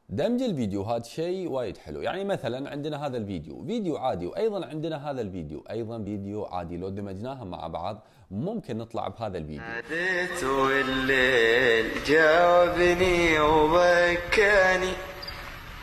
دمج الفيديوهات شيء وايد حلو. يعني مثلا عندنا هذا الفيديو فيديو عادي، وايضا عندنا هذا الفيديو ايضا فيديو عادي. لو دمجناهم مع بعض ممكن نطلع بهذا الفيديو. ناديت والليل جاوبني وبكاني،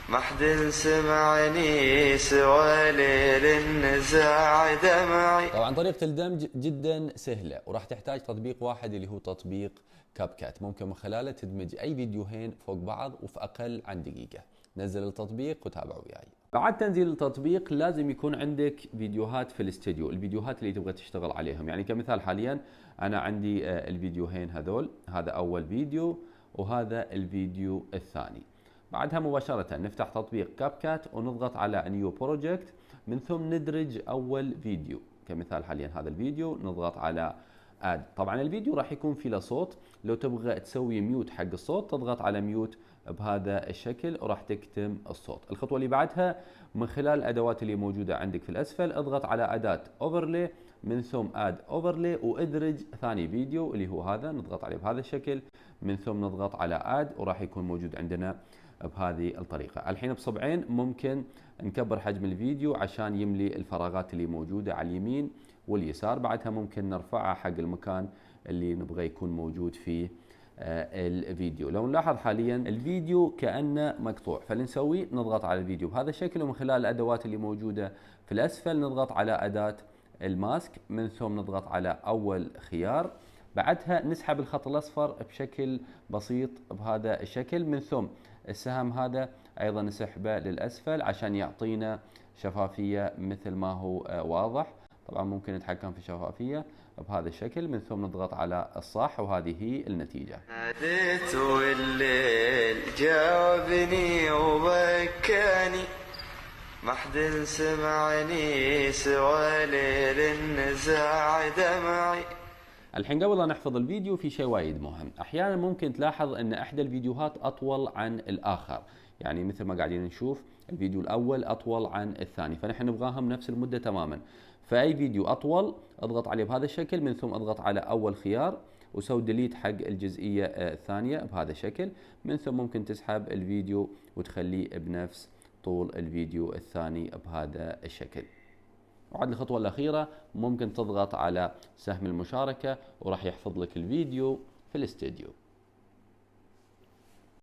ما حد سمعني سوى ليل النزاع دمعي. طبعا طريقة الدمج جدا سهلة، وراح تحتاج تطبيق واحد اللي هو تطبيق كاب كات. ممكن من خلاله تدمج اي فيديوهين فوق بعض وفي اقل عن دقيقة. نزل التطبيق وتابع وياي. بعد تنزيل التطبيق لازم يكون عندك فيديوهات في الاستديو، الفيديوهات اللي تبغى تشتغل عليهم. يعني كمثال حاليا انا عندي الفيديوهين هذول، هذا اول فيديو وهذا الفيديو الثاني. بعدها مباشرة نفتح تطبيق كاب كات ونضغط على نيو بروجكت، من ثم ندرج اول فيديو. كمثال حاليا هذا الفيديو، نضغط على اد. طبعا الفيديو راح يكون فيه له صوت، لو تبغى تسوي ميوت حق الصوت تضغط على ميوت بهذا الشكل وراح تكتم الصوت. الخطوه اللي بعدها من خلال الادوات اللي موجوده عندك في الاسفل، اضغط على اداه اوفرلي، من ثم اد اوفرلي وادرج ثاني فيديو اللي هو هذا، نضغط عليه بهذا الشكل، من ثم نضغط على اد وراح يكون موجود عندنا بهذه الطريقة. الحين بصبعين ممكن نكبر حجم الفيديو عشان يملي الفراغات اللي موجودة على اليمين واليسار. بعدها ممكن نرفعها حق المكان اللي نبغى يكون موجود فيه الفيديو. لو نلاحظ حاليا الفيديو كأنه مقطوع، فلنسوي نضغط على الفيديو بهذا الشكل، ومن خلال الأدوات اللي موجودة في الأسفل نضغط على أداة الماسك، من ثم نضغط على أول خيار. بعدها نسحب الخط الأصفر بشكل بسيط بهذا الشكل، من ثم السهم هذا أيضا نسحبه للأسفل عشان يعطينا شفافية مثل ما هو واضح. طبعا ممكن نتحكم في الشفافية بهذا الشكل، من ثم نضغط على الصح وهذه هي النتيجة. ناديت والليل جاوبني وبكاني، ما حد سمعني سوى ليل النزاع دمعي. الحين قبل لا نحفظ الفيديو في شيء وايد مهم. احيانا ممكن تلاحظ ان احدى الفيديوهات اطول عن الاخر، يعني مثل ما قاعدين نشوف الفيديو الاول اطول عن الثاني، فنحن نبغاهم نفس المدة تماما. فاي فيديو اطول اضغط عليه بهذا الشكل، من ثم اضغط على اول خيار وسوي ديليت حق الجزئية الثانية بهذا الشكل، من ثم ممكن تسحب الفيديو وتخليه بنفس طول الفيديو الثاني بهذا الشكل. وعد الخطوة الأخيرة ممكن تضغط على سهم المشاركة وراح يحفظ لك الفيديو في الاستديو.